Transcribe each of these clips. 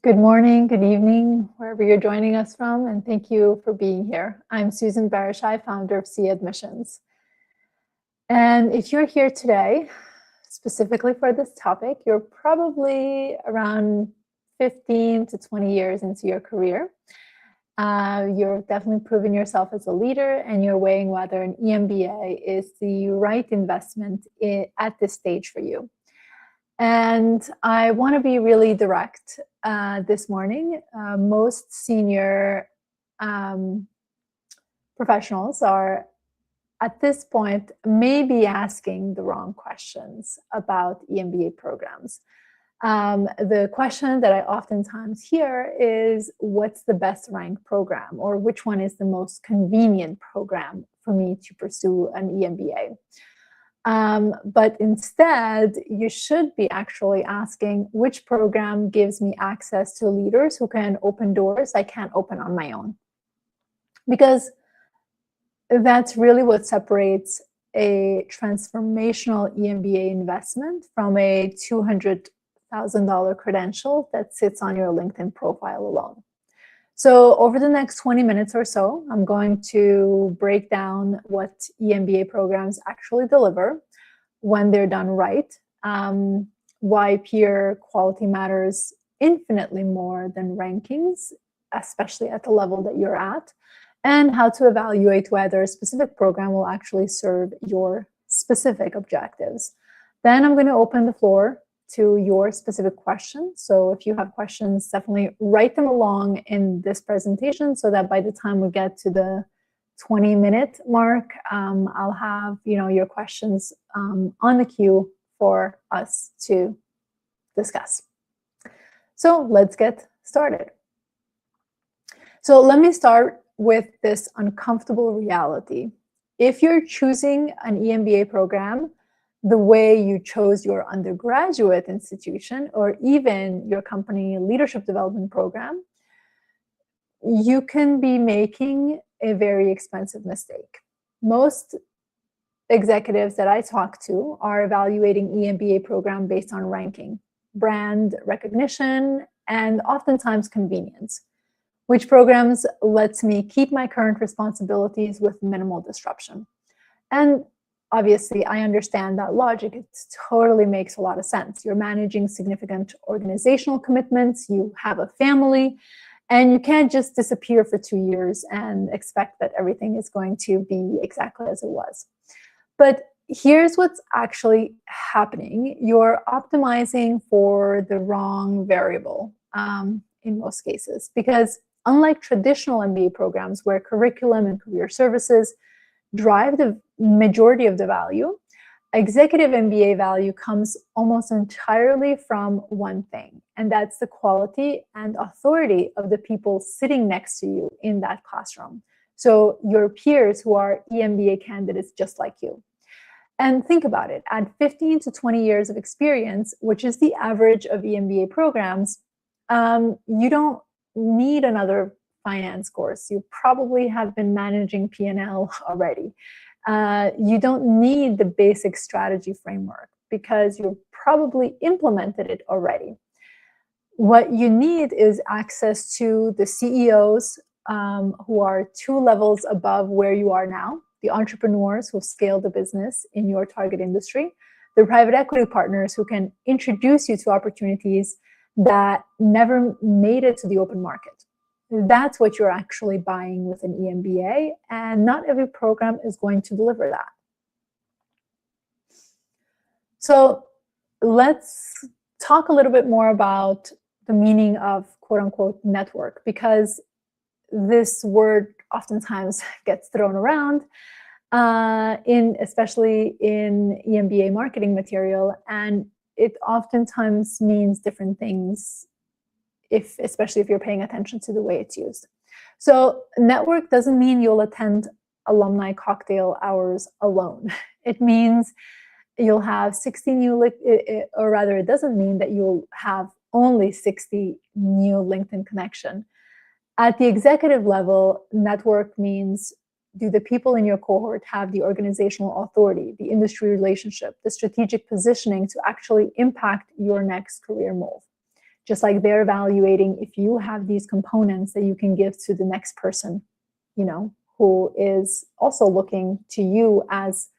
Good morning, good evening, wherever you're joining us from, and thank you for being here. I'm Susan Barashai, founder of C Admissions. And if you're here today, specifically for this topic, you're probably around 15 to 20 years into your career. You're definitely proving yourself as a leader, and you're weighing whether an EMBA is the right investment at this stage for you. And I want to be really direct this morning. Most senior professionals are, at this point, maybe asking the wrong questions about EMBA programs. The question that I oftentimes hear is, what's the best ranked program, or which one is the most convenient program for me to pursue an EMBA? But instead, you should be actually asking, which program gives me access to leaders who can open doors I can't open on my own? Because that's really what separates a transformational EMBA investment from a $200,000 credential that sits on your LinkedIn profile alone. So over the next 20 minutes or so, I'm going to break down what EMBA programs actually deliver when they're done right, why peer quality matters infinitely more than rankings, especially at the level that you're at, and how to evaluate whether a specific program will actually serve your specific objectives. Then I'm going to open the floor to your specific questions. So if you have questions, definitely write them along in this presentation so that by the time we get to the 20-minute mark, I'll have your questions on the queue for us to discuss. So let's get started. So let me start with this uncomfortable reality. If you're choosing an EMBA program the way you chose your undergraduate institution or even your company leadership development program, you can be making a very expensive mistake. Most executives that I talk to are evaluating EMBA program based on ranking, brand recognition, and oftentimes convenience. Which programs lets me keep my current responsibilities with minimal disruption? And obviously, I understand that logic. It totally makes a lot of sense. You're managing significant organizational commitments, you have a family, and you can't just disappear for 2 years and expect that everything is going to be exactly as it was. But here's what's actually happening. You're optimizing for the wrong variable in most cases, because unlike traditional MBA programs where curriculum and career services drive the majority of the value, Executive MBA value comes almost entirely from one thing, and that's the quality and authority of the people sitting next to you in that classroom. So your peers who are EMBA candidates just like you. And think about it, at 15 to 20 years of experience, which is the average of EMBA programs, you don't need another finance course. You probably have been managing P&L already. You don't need the basic strategy framework because you've probably implemented it already. What you need is access to the CEOs who are 2 levels above where you are now, the entrepreneurs who scale the business in your target industry, the private equity partners who can introduce you to opportunities that never made it to the open market. That's what you're actually buying with an EMBA, and not every program is going to deliver that. So let's talk a little bit more about the meaning of quote-unquote network, because this word oftentimes gets thrown around, especially in EMBA marketing material, and it oftentimes means different things, especially if you're paying attention to the way it's used. So network doesn't mean you'll attend alumni cocktail hours alone. It means you'll have 60 new, or rather it doesn't mean that you'll have only 60 new LinkedIn connection. At the executive level, network means, do the people in your cohort have the organizational authority, the industry relationship, the strategic positioning to actually impact your next career move? just like they're evaluating if you have these components that you can give to the next person, who is also looking to you as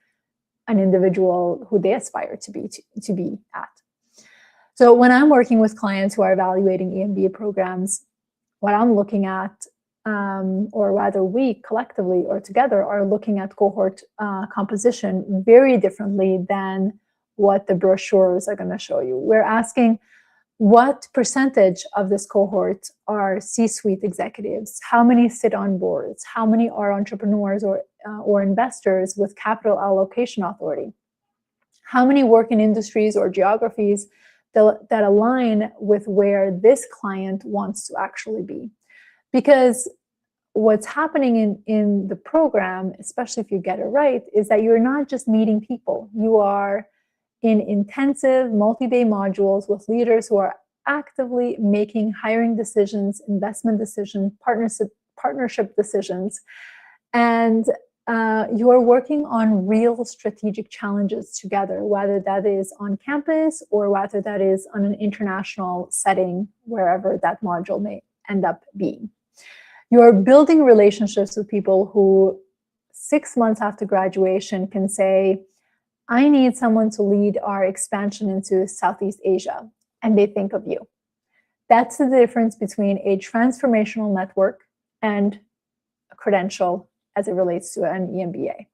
an individual who they aspire to be at. So when I'm working with clients who are evaluating EMBA programs, what I'm looking at, or rather we collectively or together are looking at cohort composition very differently than what the brochures are going to show you. We're asking, what percentage of this cohort are C-suite executives? How many sit on boards? How many are entrepreneurs or investors with capital allocation authority? How many work in industries or geographies that align with where this client wants to actually be? Because what's happening in the program, especially if you get it right, is that you're not just meeting people. You are in intensive multi-day modules with leaders who are actively making hiring decisions, investment decisions, partnership decisions, and you are working on real strategic challenges together, whether that is on campus or whether that is on an international setting, wherever that module may end up being. You're building relationships with people who 6 months after graduation can say, I need someone to lead our expansion into Southeast Asia, and they think of you. That's the difference between a transformational network and a credential as it relates to an EMBA.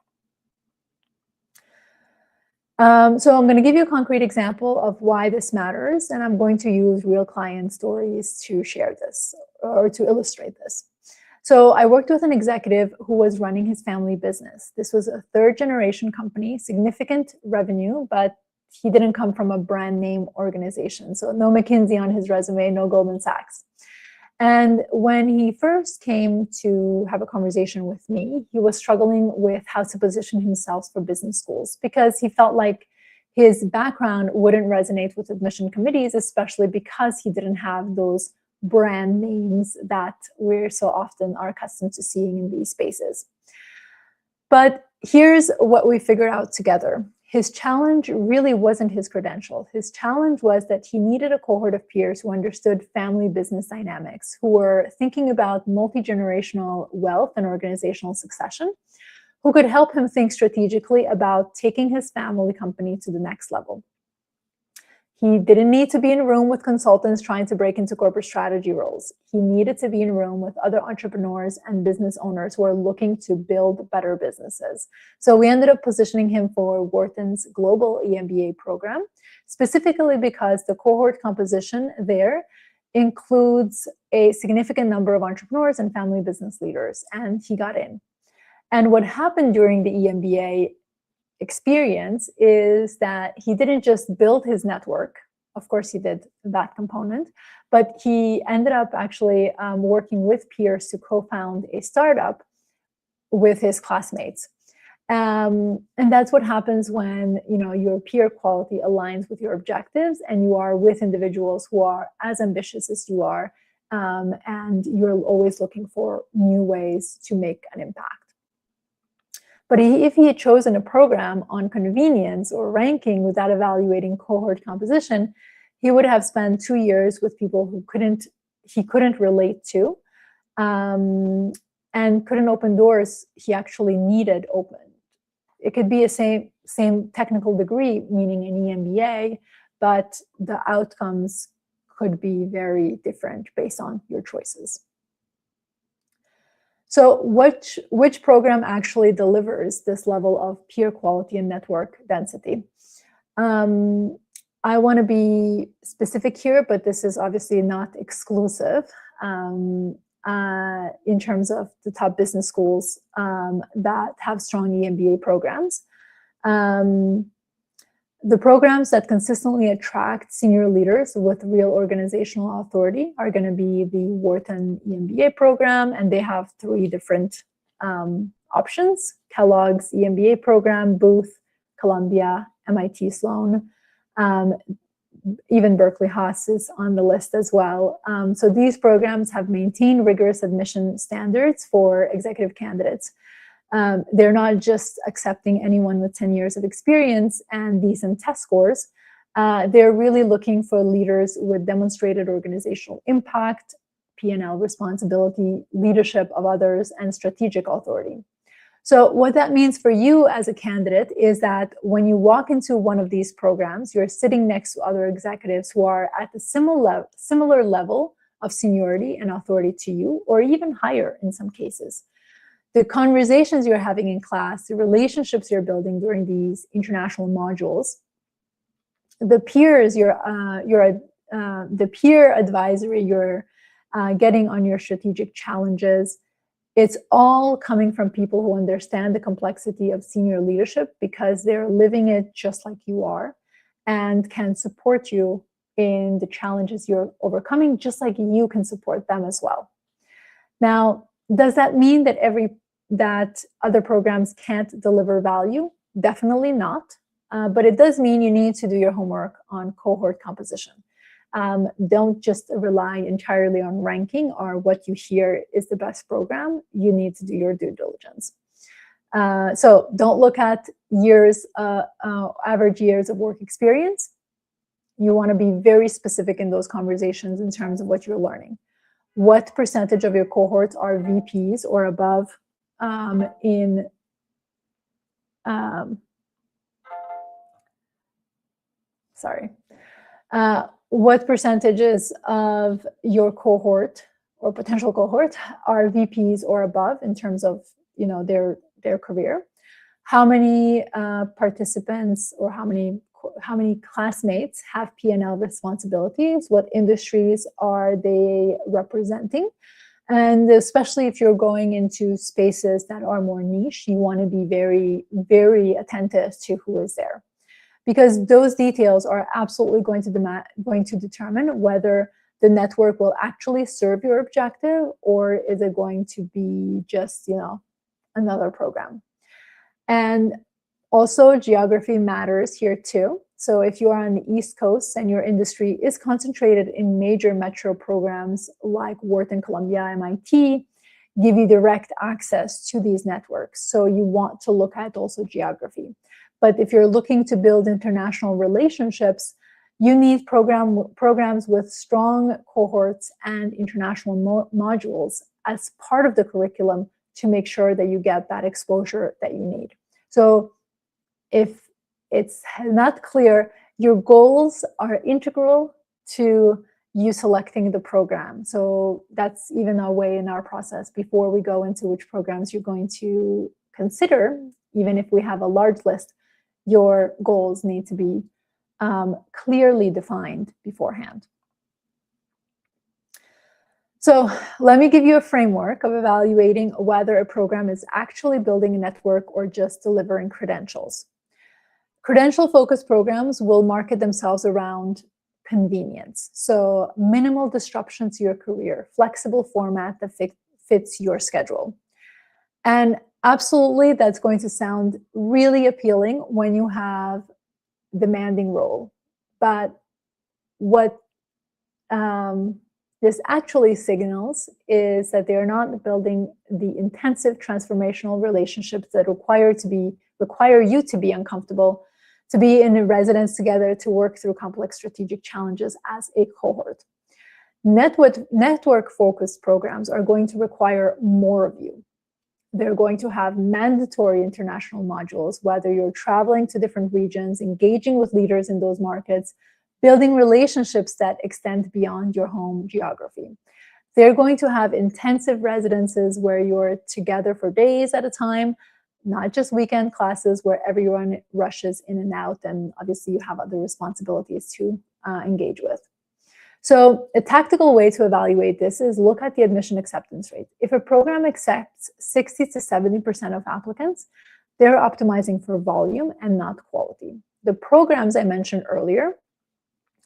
So I'm going to give you a concrete example of why this matters, and I'm going to use real client stories to share this or to illustrate this. So I worked with an executive who was running his family business. This was a third-generation company, significant revenue, but he didn't come from a brand name organization. So no McKinsey on his resume, no Goldman Sachs. And when he first came to have a conversation with me, he was struggling with how to position himself for business schools because he felt like his background wouldn't resonate with admission committees, especially because he didn't have those brand names that we're so often are accustomed to seeing in these spaces. But here's what we figured out together. His challenge really wasn't his credential. His challenge was that he needed a cohort of peers who understood family business dynamics, who were thinking about multi-generational wealth and organizational succession, who could help him think strategically about taking his family company to the next level. He didn't need to be in a room with consultants trying to break into corporate strategy roles. He needed to be in a room with other entrepreneurs and business owners who are looking to build better businesses. So we ended up positioning him for Wharton's global EMBA program, specifically because the cohort composition there includes a significant number of entrepreneurs and family business leaders, and he got in. And what happened during the EMBA experience is that he didn't just build his network. Of course, he did that component, but he ended up actually working with peers to co-found a startup with his classmates. And that's what happens when your peer quality aligns with your objectives and you are with individuals who are as ambitious as you are, and you're always looking for new ways to make an impact. But if he had chosen a program on convenience or ranking without evaluating cohort composition, he would have spent 2 years with people who he couldn't relate to, and couldn't open doors he actually needed opened. It could be a same technical degree, meaning an EMBA, but the outcomes could be very different based on your choices. So which program actually delivers this level of peer quality and network density? I want to be specific here, but this is obviously not exclusive in terms of the top business schools that have strong EMBA programs. The programs that consistently attract senior leaders with real organizational authority are going to be the Wharton EMBA program, and they have 3 different options: Kellogg's EMBA program, Booth, Columbia, MIT Sloan, even Berkeley Haas is on the list as well. So these programs have maintained rigorous admission standards for executive candidates. They're not just accepting anyone with 10 years of experience and decent test scores. They're really looking for leaders with demonstrated organizational impact, P&L responsibility, leadership of others, and strategic authority. So what that means for you as a candidate is that when you walk into one of these programs, you're sitting next to other executives who are at a similar level of seniority and authority to you, or even higher in some cases. The conversations you're having in class, the relationships you're building during these international modules, the peers, the peer advisory you're getting on your strategic challenges, it's all coming from people who understand the complexity of senior leadership because they're living it just like you are and can support you in the challenges you're overcoming, just like you can support them as well. Now, does that mean that other programs can't deliver value? Definitely not. But it does mean you need to do your homework on cohort composition. Don't just rely entirely on ranking or what you hear is the best program. You need to do your due diligence. So don't look at average years of work experience. You want to be very specific in those conversations in terms of what you're learning. What percentage of your cohorts are VPs or above what percentages of your cohort or potential cohort are VPs or above in terms of their career? How many participants or how many classmates have P&L responsibilities? What industries are they representing? And especially if you're going into spaces that are more niche, you want to be very, very attentive to who is there, because those details are absolutely going to determine whether the network will actually serve your objective or is it going to be just another program. And also geography matters here too. So if you are on the East Coast and your industry is concentrated in major metro programs like Wharton, Columbia, MIT, give you direct access to these networks. So you want to look at also geography. But if you're looking to build international relationships, you need programs with strong cohorts and international modules as part of the curriculum to make sure that you get that exposure that you need. So if it's not clear, your goals are integral to you selecting the program. So that's even a way in our process before we go into which programs you're going to consider. Even if we have a large list, your goals need to be clearly defined beforehand. So let me give you a framework of evaluating whether a program is actually building a network or just delivering credentials. Credential-focused programs will market themselves around convenience. So minimal disruption to your career, flexible format that fits your schedule. And absolutely, that's going to sound really appealing when you have a demanding role. But what this actually signals is that they're not building the intensive transformational relationships that require you to be uncomfortable, to be in a residence together, to work through complex strategic challenges as a cohort. Network-focused programs are going to require more of you. They're going to have mandatory international modules, whether you're traveling to different regions, engaging with leaders in those markets, building relationships that extend beyond your home geography. They're going to have intensive residences where you're together for days at a time, not just weekend classes where everyone rushes in and out, and obviously you have other responsibilities to engage with. So a tactical way to evaluate this is look at the admission acceptance rate. If a program accepts 60 to 70% of applicants, they're optimizing for volume and not quality. The programs I mentioned earlier,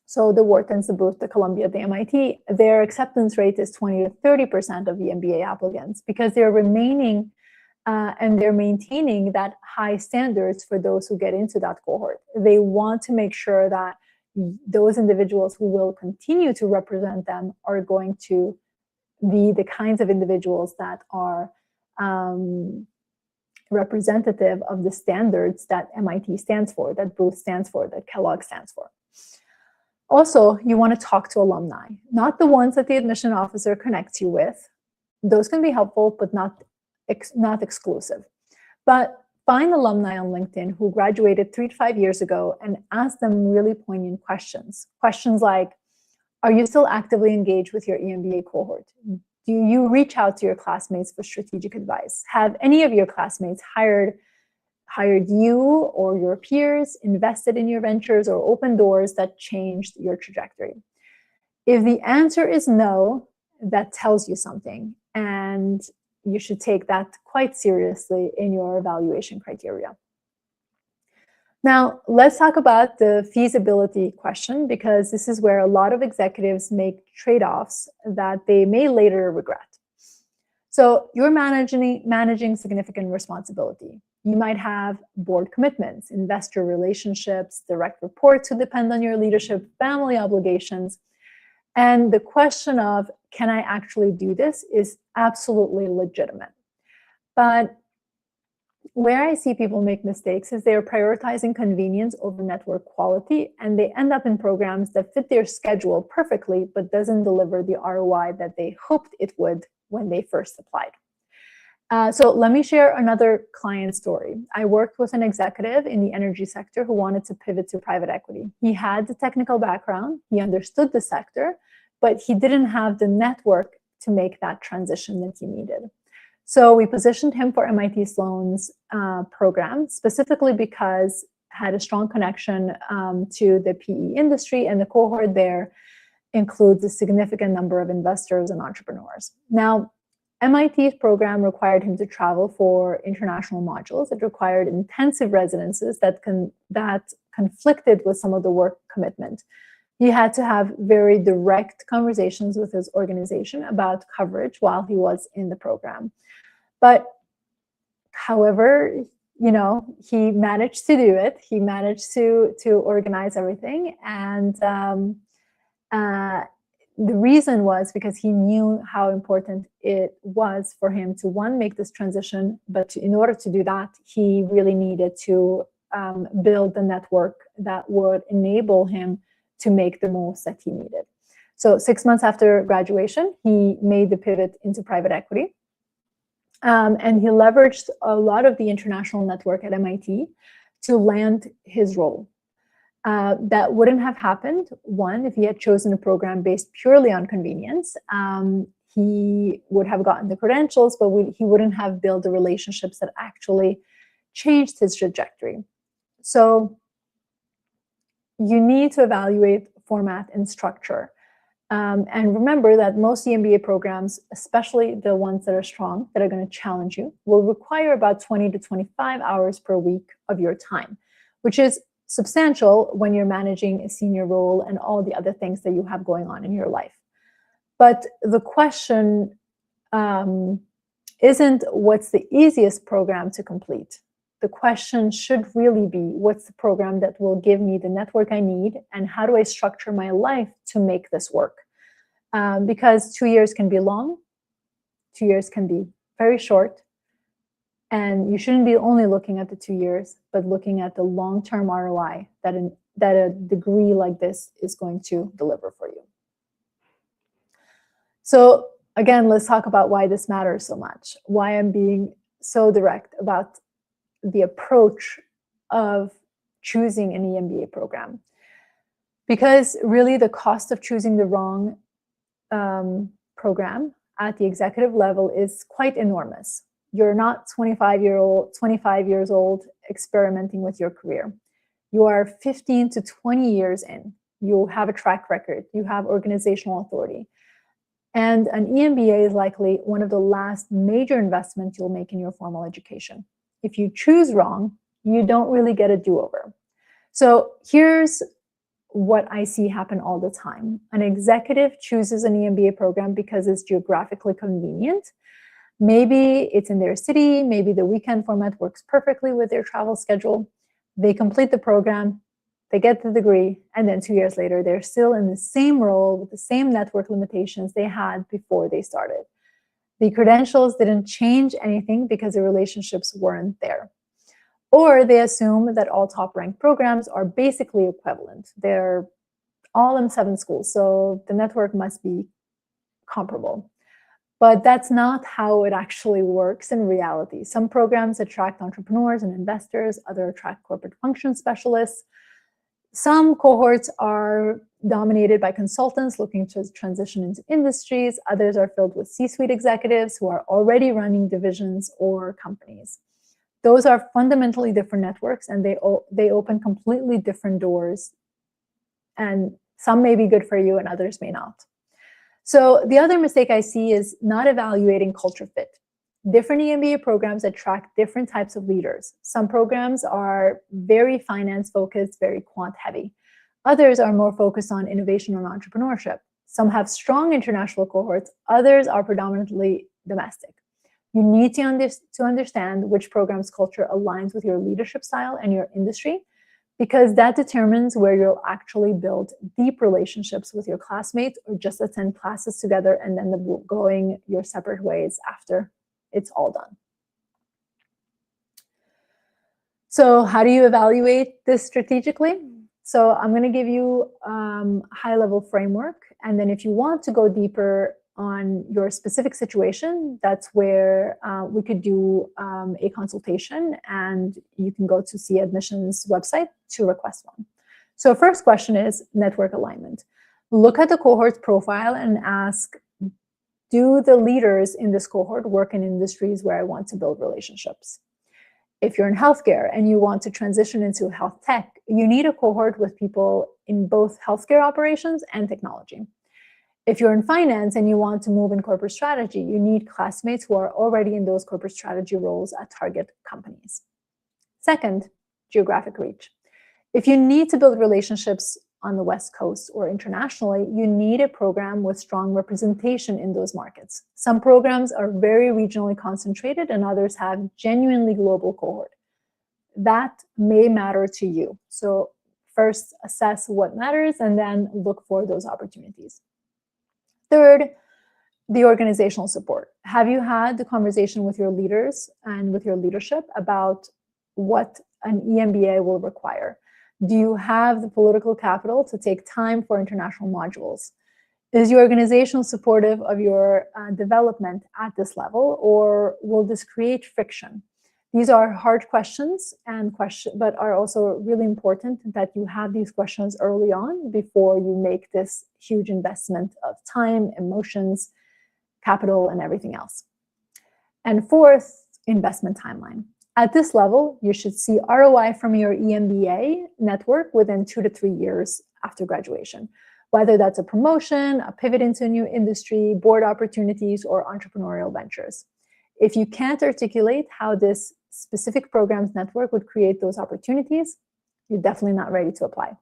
so the Whartons, the Booth, the Columbia, the MIT, their acceptance rate is 20 to 30% of the MBA applicants because they're remaining and they're maintaining that high standards for those who get into that cohort. They want to make sure that those individuals who will continue to represent them are going to be the kinds of individuals that are representative of the standards that MIT stands for, that Booth stands for, that Kellogg stands for. Also, you want to talk to alumni, not the ones that the admission officer connects you with. Those can be helpful, but not exclusive. But find alumni on LinkedIn who graduated 3 to 5 years ago and ask them really poignant questions. Questions like, are you still actively engaged with your EMBA cohort? Do you reach out to your classmates for strategic advice? Have any of your classmates hired you or your peers, invested in your ventures, or opened doors that changed your trajectory? If the answer is no, that tells you something, and you should take that quite seriously in your evaluation criteria. Now, let's talk about the feasibility question, because this is where a lot of executives make trade-offs that they may later regret. So you're managing significant responsibility. You might have board commitments, investor relationships, direct reports who depend on your leadership, family obligations. And the question of, can I actually do this, is absolutely legitimate. But where I see people make mistakes is they're prioritizing convenience over network quality, and they end up in programs that fit their schedule perfectly, but doesn't deliver the ROI that they hoped it would when they first applied. So let me share another client story. I worked with an executive in the energy sector who wanted to pivot to private equity. He had the technical background, he understood the sector, but he didn't have the network to make that transition that he needed. So we positioned him for MIT Sloan's program, specifically because had a strong connection to the PE industry, and the cohort there includes a significant number of investors and entrepreneurs. Now, MIT's program required him to travel for international modules. It required intensive residences that conflicted with some of the work commitment. He had to have very direct conversations with his organization about coverage while he was in the program. But however, he managed to do it. He managed to organize everything. And the reason was because he knew how important it was for him to, one, make this transition, but in order to do that, he really needed to build the network that would enable him to make the most that he needed. So 6 months after graduation, he made the pivot into private equity. And he leveraged a lot of the international network at MIT to land his role. That wouldn't have happened, one, if he had chosen a program based purely on convenience. He would have gotten the credentials, but he wouldn't have built the relationships that actually changed his trajectory. So you need to evaluate format and structure. And remember that most EMBA programs, especially the ones that are strong, that are going to challenge you, will require about 20 to 25 hours per week of your time, which is substantial when you're managing a senior role and all the other things that you have going on in your life. But the question isn't what's the easiest program to complete. The question should really be, what's the program that will give me the network I need, and how do I structure my life to make this work? Because 2 years can be long, 2 years can be very short, and you shouldn't be only looking at the 2 years, but looking at the long-term ROI that a degree like this is going to deliver for you. So again, let's talk about why this matters so much, why I'm being so direct about the approach of choosing an EMBA program. Because really the cost of choosing the wrong program at the executive level is quite enormous. You're not 25 years old experimenting with your career. You are 15 to 20 years in. You have a track record. You have organizational authority. And an EMBA is likely one of the last major investments you'll make in your formal education. If you choose wrong, you don't really get a do-over. So here's what I see happen all the time. An executive chooses an EMBA program because it's geographically convenient. Maybe it's in their city, maybe the weekend format works perfectly with their travel schedule. They complete the program, they get the degree, and then 2 years later, they're still in the same role with the same network limitations they had before they started. The credentials didn't change anything because the relationships weren't there. Or they assume that all top-ranked programs are basically equivalent. They're all in 7 schools, so the network must be comparable. But that's not how it actually works in reality. Some programs attract entrepreneurs and investors, others attract corporate function specialists. Some cohorts are dominated by consultants looking to transition into industries. Others are filled with C-suite executives who are already running divisions or companies. Those are fundamentally different networks, and they open completely different doors. And some may be good for you and others may not. So the other mistake I see is not evaluating culture fit. Different EMBA programs attract different types of leaders. Some programs are very finance focused, very quant heavy. Others are more focused on innovation and entrepreneurship. Some have strong international cohorts. Others are predominantly domestic. You need to understand which program's culture aligns with your leadership style and your industry, because that determines where you'll actually build deep relationships with your classmates or just attend classes together and then going your separate ways after it's all done. So how do you evaluate this strategically? So I'm going to give you a high-level framework, and then if you want to go deeper on your specific situation, that's where we could do a consultation, and you can go to CE Admissions website to request one. So first question is network alignment. Look at the cohort profile and ask, do the leaders in this cohort work in industries where I want to build relationships? If you're in healthcare and you want to transition into health tech, you need a cohort with people in both healthcare operations and technology. If you're in finance and you want to move in corporate strategy, you need classmates who are already in those corporate strategy roles at target companies. Second, geographic reach. If you need to build relationships on the West Coast or internationally, you need a program with strong representation in those markets. Some programs are very regionally concentrated and others have genuinely global cohort. That may matter to you. So first assess what matters and then look for those opportunities. Third, the organizational support. Have you had the conversation with your leaders and with your leadership about what an EMBA will require? Do you have the political capital to take time for international modules? Is your organization supportive of your development at this level, or will this create friction? These are hard questions, but are also really important that you have these questions early on before you make this huge investment of time, emotions, capital, and everything else. And fourth, investment timeline. At this level, you should see ROI from your EMBA network within 2 to 3 years after graduation, whether that's a promotion, a pivot into a new industry, board opportunities, or entrepreneurial ventures. If you can't articulate how this specific program's network would create those opportunities, you're definitely not ready to apply.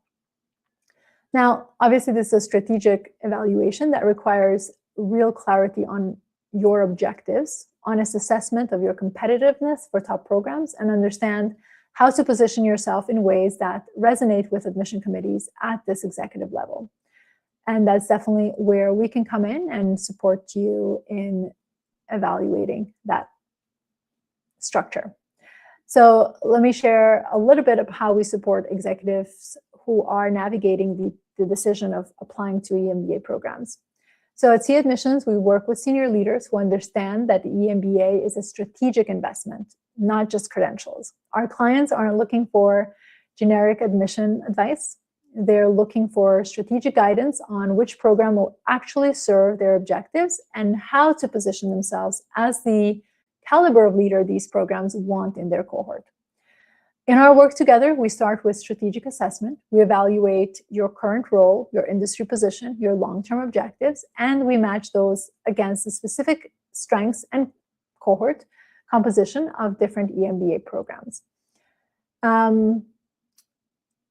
Now, obviously, this is a strategic evaluation that requires real clarity on your objectives, honest assessment of your competitiveness for top programs, and understand how to position yourself in ways that resonate with admission committees at this executive level. And that's definitely where we can come in and support you in evaluating that structure. So let me share a little bit of how we support executives who are navigating the decision of applying to EMBA programs. So at CE Admissions, we work with senior leaders who understand that the EMBA is a strategic investment, not just credentials. Our clients aren't looking for generic admission advice. They're looking for strategic guidance on which program will actually serve their objectives and how to position themselves as the caliber of leader these programs want in their cohort. In our work together, we start with strategic assessment. We evaluate your current role, your industry position, your long-term objectives, and we match those against the specific strengths and cohort composition of different EMBA programs.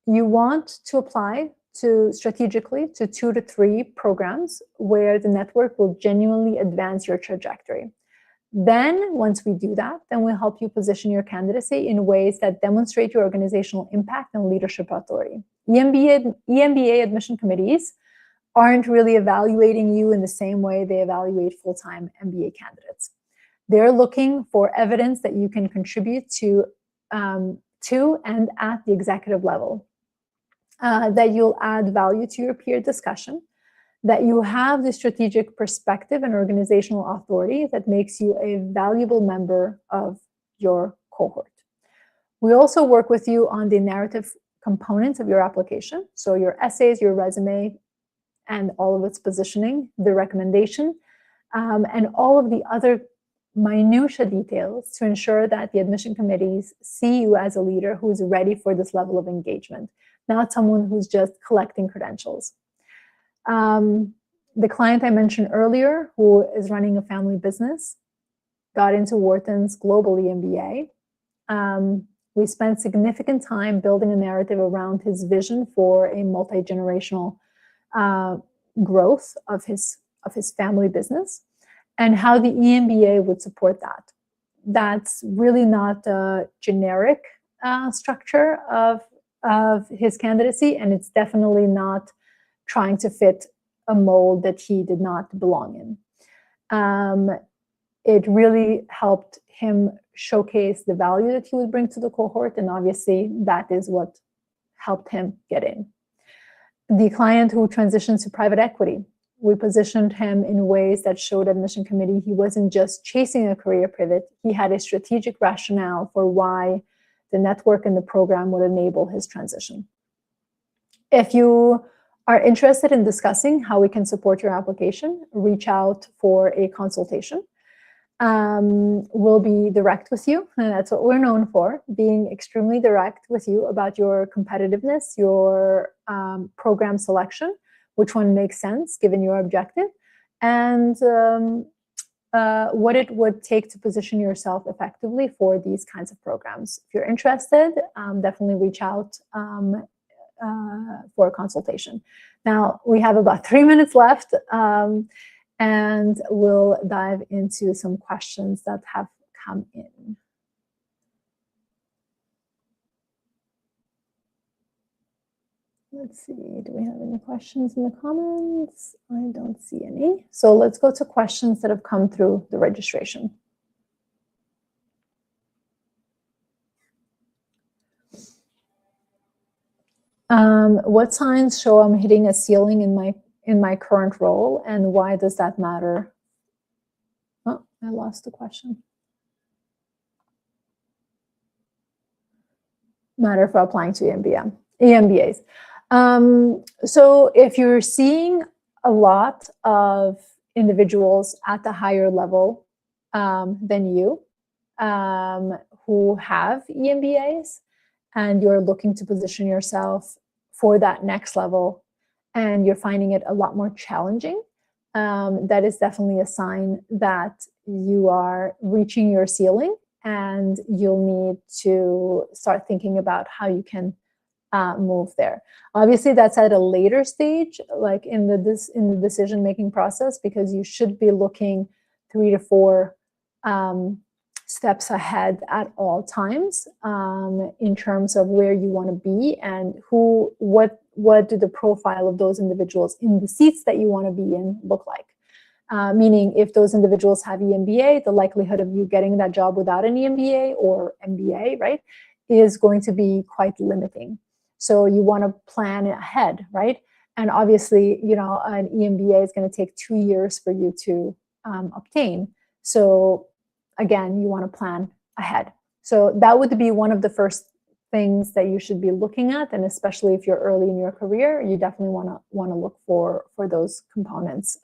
You want to apply strategically to 2 to 3 programs where the network will genuinely advance your trajectory. Then, once we do that, then we'll help you position your candidacy in ways that demonstrate your organizational impact and leadership authority. EMBA admission committees aren't really evaluating you in the same way they evaluate full-time MBA candidates. They're looking for evidence that you can contribute to to and at the executive level, that you'll add value to your peer discussion, that you have the strategic perspective and organizational authority that makes you a valuable member of your cohort. We also work with you on the narrative components of your application, so your essays, your resume, and all of its positioning, the recommendation, and all of the other minutiae details to ensure that the admission committees see you as a leader who's ready for this level of engagement, not someone who's just collecting credentials. The client I mentioned earlier, who is running a family business, got into Wharton's global EMBA. We spent significant time building a narrative around his vision for a multi-generational growth of his family business and how the EMBA would support that. That's really not a generic structure of his candidacy, and it's definitely not trying to fit a mold that he did not belong in. It really helped him showcase the value that he would bring to the cohort, and obviously that is what helped him get in. The client who transitioned to private equity, we positioned him in ways that showed admission committee he wasn't just chasing a career pivot, he had a strategic rationale for why the network and the program would enable his transition. If you are interested in discussing how we can support your application, reach out for a consultation. We'll be direct with you, and that's what we're known for, being extremely direct with you about your competitiveness, your program selection, which one makes sense given your objective, and what it would take to position yourself effectively for these kinds of programs. If you're interested, definitely reach out for a consultation. Now, we have about 3 minutes left, and we'll dive into some questions that have come in. Let's see, do we have any questions in the comments? I don't see any. So let's go to questions that have come through the registration. What signs show I'm hitting a ceiling in my current role, and why does that matter? Oh, I lost the question. Matter for applying to EMBAs. So if you're seeing a lot of individuals at the higher level than you who have EMBAs, and you're looking to position yourself for that next level, and you're finding it a lot more challenging, that is definitely a sign that you are reaching your ceiling, and you'll need to start thinking about how you can move there. Obviously, that's at a later stage, like in the decision-making process, because you should be looking 3 to 4 steps ahead at all times in terms of where you want to be and what do the profile of those individuals in the seats that you want to be in look like. Meaning, if those individuals have EMBA, the likelihood of you getting that job without an EMBA or MBA, right, is going to be quite limiting. So you want to plan ahead, right? And obviously, you know, an EMBA is going to take 2 years for you to obtain. So again, you want to plan ahead. So that would be one of the first things that you should be looking at, and especially if you're early in your career, you definitely want to look for those components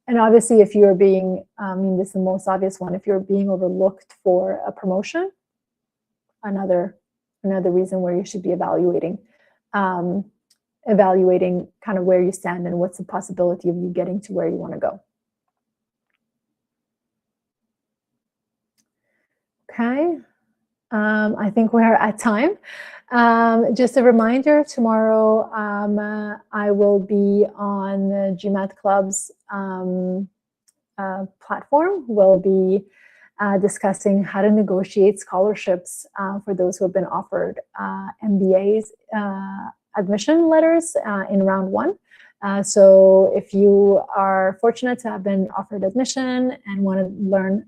and obviously, if you're being, I mean, this is the most obvious one, if you're being overlooked for a promotion, another reason where you should be evaluating kind of where you stand and what's the possibility of you getting to where you want to go. Okay, I think we're at time. Just a reminder, tomorrow I will be on the GMAT Club's platform. We'll be discussing how to negotiate scholarships for those who have been offered MBAs admission letters in round 1. So if you are fortunate to have been offered admission and want to learn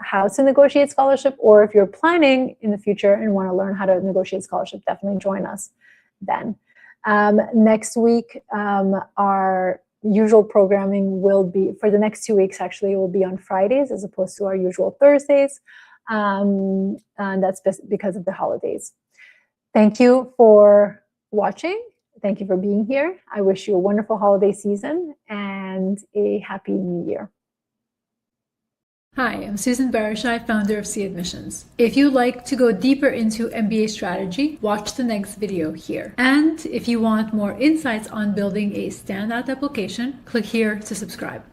how to negotiate scholarship, or if you're planning in the future and want to learn how to negotiate scholarship, definitely join us then. Next week, our usual programming will be, for the next 2 weeks actually, it will be on Fridays as opposed to our usual Thursdays. And that's because of the holidays. Thank you for watching. Thank you for being here. I wish you a wonderful holiday season and a happy new year. Hi, I'm Susan Barashai, founder of C Admissions. If you'd like to go deeper into MBA strategy, watch the next video here. And if you want more insights on building a standout application, click here to subscribe.